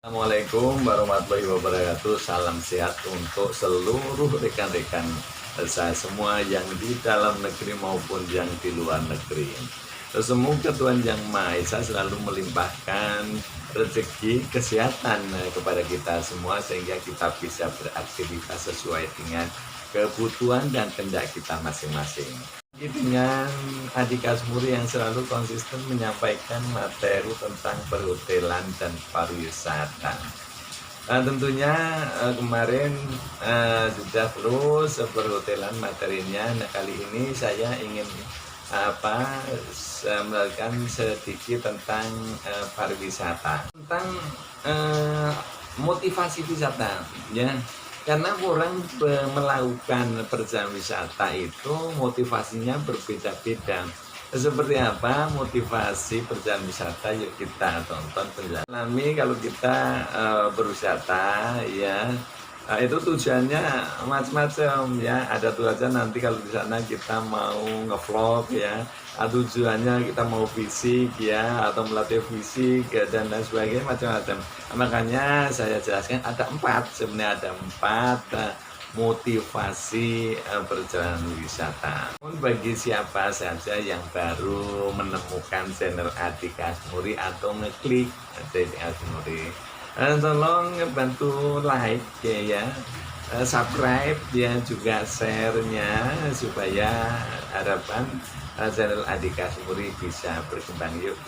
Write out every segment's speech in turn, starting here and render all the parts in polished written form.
Assalamualaikum warahmatullahi wabarakatuh. Salam sehat untuk seluruh rekan-rekan saya semua yang di dalam negeri maupun yang di luar negeri. Semoga Tuhan Yang Maha Esa selalu melimpahkan rezeki kesehatan kepada kita semua sehingga kita bisa beraktivitas sesuai dengan kebutuhan dan kehendak kita masing-masing. Dengan Adik Kasmuri yang selalu konsisten menyampaikan materi tentang perhotelan dan pariwisata. Tentunya kemarin sudah terus perhotelan materinya. Nah, kali ini saya ingin melakukan sedikit tentang pariwisata, tentang motivasi wisata, ya. Karena orang melakukan perjalanan wisata itu motivasinya berbeda-beda. Seperti apa motivasi perjalanan wisata? Yuk kita tonton perjalanan. Kalau kita berwisata, ya, itu tujuannya macam-macam, ya. Ada tujuan nanti kalau di sana kita mau ngevlog, ya. Tujuannya kita mau fisik, ya, atau melatih fisik, ya, dan lain sebagainya, macam-macam. Makanya saya jelaskan sebenarnya ada empat motivasi perjalanan wisata. Bagi siapa saja yang baru menemukan channel Adik Kasmuri atau ngeklik Adik Kasmuri, tolong bantu like, ya, subscribe, ya, juga share-nya supaya harapan channel Adik Kasmuri bisa berkembang. Yuk.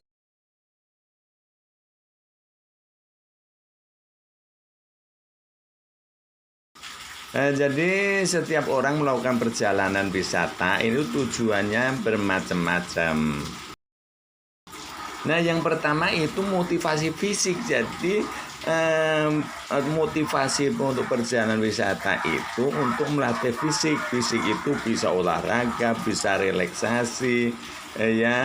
Jadi setiap orang melakukan perjalanan wisata itu tujuannya bermacam-macam. Nah, yang pertama itu motivasi fisik. Jadi motivasi untuk perjalanan wisata itu untuk melatih fisik. Fisik itu bisa olahraga, bisa relaksasi, ya,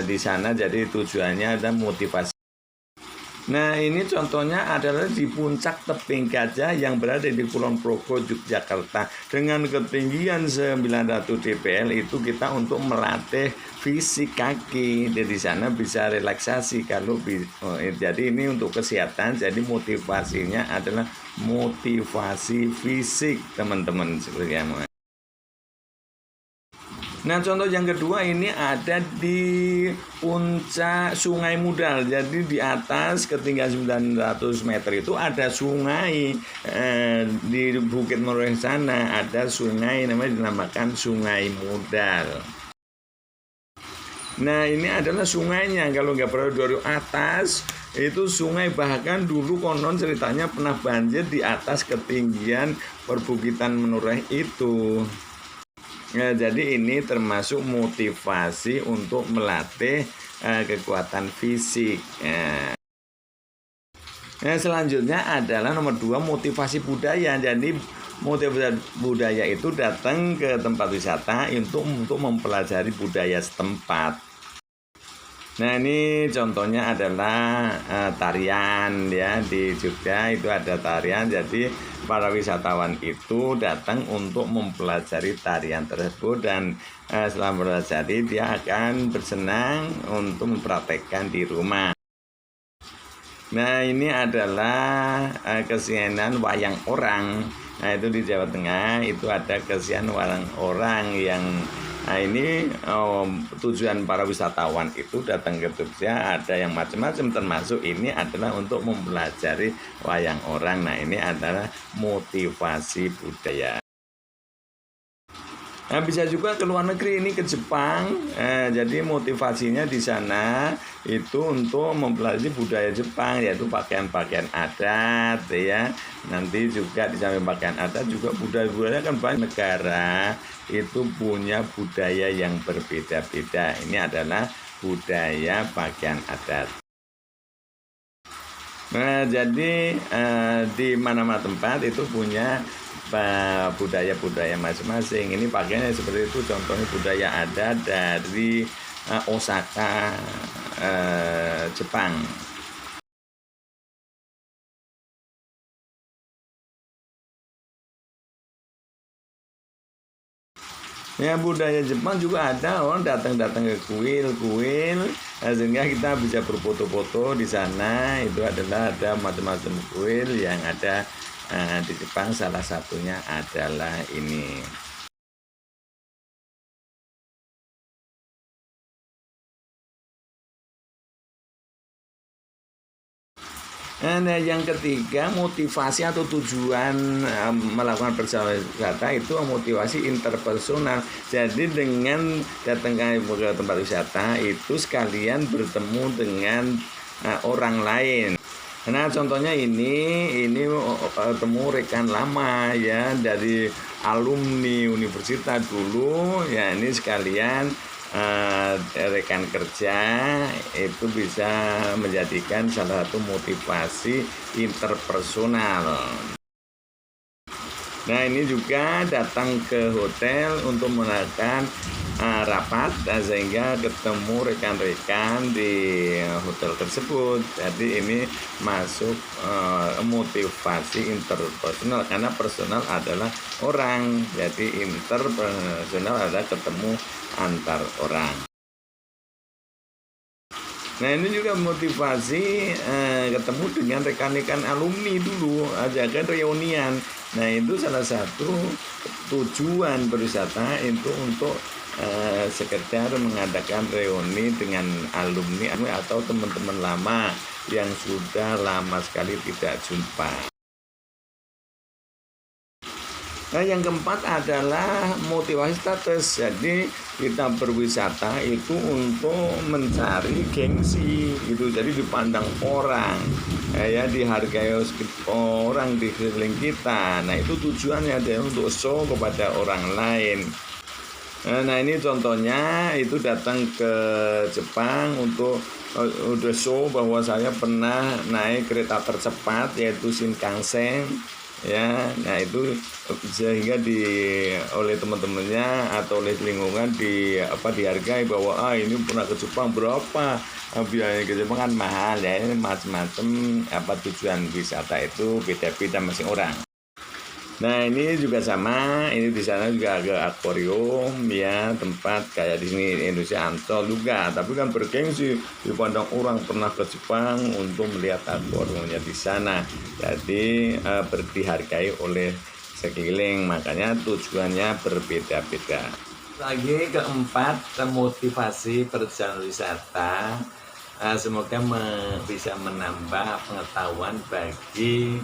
di sana. Jadi tujuannya ada motivasi. Nah, ini contohnya adalah di puncak tebing gajah yang berada di Kulon Progo, Yogyakarta. Dengan ketinggian 900 dpl itu kita untuk melatih fisik kaki. Di sana bisa relaksasi jadi ini untuk kesehatan. Jadi motivasinya adalah motivasi fisik, teman-teman sekalian. Nah, contoh yang kedua ini ada di puncak Sungai Mudal. Jadi di atas ketinggian 900 meter itu ada sungai, di Bukit Merauke sana ada sungai namanya dinamakan Sungai Mudal. Nah, ini adalah sungainya. Kalau nggak pernah dari atas itu sungai, bahkan dulu konon ceritanya pernah banjir di atas ketinggian perbukitan Menoreh itu. Nah, jadi ini termasuk motivasi untuk melatih kekuatan fisik. Nah, selanjutnya adalah nomor 2, motivasi budaya. Jadi motivasi budaya itu datang ke tempat wisata untuk mempelajari budaya setempat. Nah, ini contohnya adalah tarian, ya. Di Jogja itu ada tarian. Jadi para wisatawan itu datang untuk mempelajari tarian tersebut, dan setelah mempelajari dia akan bersenang untuk mempraktekkan di rumah. Nah, ini adalah kesenian wayang orang. Nah, itu di Jawa Tengah itu ada kesenian wayang orang yang ini tujuan para wisatawan itu datang ke Jogja ada yang macam-macam, termasuk ini adalah untuk mempelajari wayang orang. Nah, ini adalah motivasi budaya. Nah, bisa juga ke luar negeri, ini ke Jepang. Jadi motivasinya di sana itu untuk mempelajari budaya Jepang, yaitu pakaian-pakaian adat, ya. Nanti juga di samping pakaian adat juga budaya-budaya, kan banyak negara itu punya budaya yang berbeda-beda. Ini adalah budaya pakaian adat. Nah, jadi di mana-mana tempat itu punya budaya-budaya masing-masing. Ini pakaiannya seperti itu, contohnya budaya adat dari Osaka, Jepang. Ya, budaya Jepang juga ada orang datang-datang ke kuil, sehingga kita bisa berfoto-foto di sana. Itu adalah ada macam-macam kuil yang ada di Jepang. Salah satunya adalah ini. Nah, yang ketiga, motivasi atau tujuan melakukan perjalanan wisata itu motivasi interpersonal. Jadi dengan datang ke tempat wisata itu sekalian bertemu dengan orang lain. Nah, contohnya ini temu rekan lama ya dari alumni universitas dulu ya, ini sekalian rekan kerja itu bisa menjadikan salah satu motivasi interpersonal. Nah, ini juga datang ke hotel untuk melakukan rapat sehingga ketemu rekan-rekan di hotel tersebut. Jadi ini masuk motivasi interpersonal, karena personal adalah orang, jadi interpersonal adalah ketemu antar orang. Nah, ini juga motivasi ketemu dengan rekan-rekan alumni dulu, ajakan reunian. Nah, itu salah satu tujuan berwisata itu untuk sekedar mengadakan reuni dengan alumni atau teman-teman lama yang sudah lama sekali tidak jumpa. Nah, yang keempat adalah motivasi status. Jadi kita berwisata itu untuk mencari gengsi, itu jadi dipandang orang, ya dihargai orang di sekeliling kita. Nah, itu tujuannya adalah untuk show kepada orang lain. Nah, ini contohnya itu datang ke Jepang untuk udah show bahwa saya pernah naik kereta tercepat yaitu Shinkansen ya. Nah, itu sehingga oleh teman-temannya atau oleh lingkungan dihargai bahwa ini pernah ke Jepang, berapa biaya ke Jepang kan mahal ya. Ini macam-macam tujuan wisata itu beda-beda masing orang. Nah, ini juga sama, ini di sana juga ada akuarium ya, tempat kayak di sini Indonesia Ancol juga, tapi kan bergengsi dipandang orang pernah ke Jepang untuk melihat akuariumnya di sana. Jadi dihargai oleh sekeliling, makanya tujuannya berbeda-beda. Lagi keempat, motivasi perjalanan wisata. Semoga bisa menambah pengetahuan bagi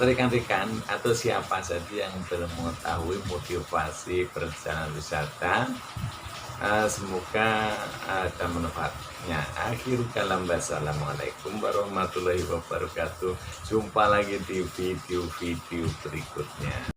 rekan-rekan atau siapa saja yang belum mengetahui motivasi perjalanan wisata. Semoga ada manfaatnya. Akhir kalam, wassalamualaikum warahmatullahi wabarakatuh. Jumpa lagi di video-video berikutnya.